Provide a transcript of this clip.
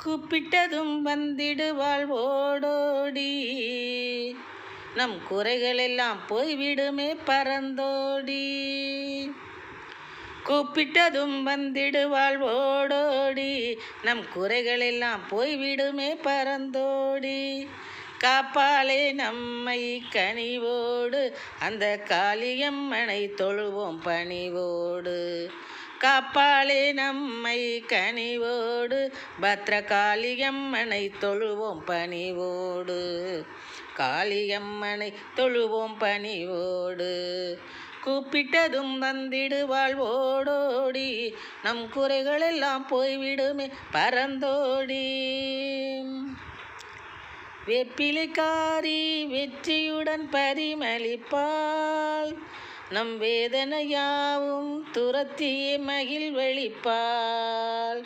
கூப்பிட்டதும் வந்திடுவாள் ஓடோடி, நம் குறைகளெல்லாம் போய்விடுமே பறந்தோடி. கூப்பிட்டதும் வந்திடுவாள் ஓடோடி, நம் குறைகளெல்லாம் போய்விடுமே பறந்தோடி. காப்பாளே நம்மை கனிவோடு, அந்த காளியம்மனை தொழுவோம் பணிவோடு. காப்பாளே நம்மை கனிவோடு, பத்ரகாளியம்மனை தொழுவோம் பணிவோடு. காளியம்மனை தொழுவோம் பணிவோடு. கூப்பிட்டதும் வந்திடுவாள் ஓடோடி, நம் குறைகளெல்லாம் போய்விடுமே பறந்தோடி. வேப்பிலைக்காரி வெற்றியுடன் பரிமளிப்பாள், நம் வேதனையாவும் துரத்தியே மகிழ்வளிப்பாள்.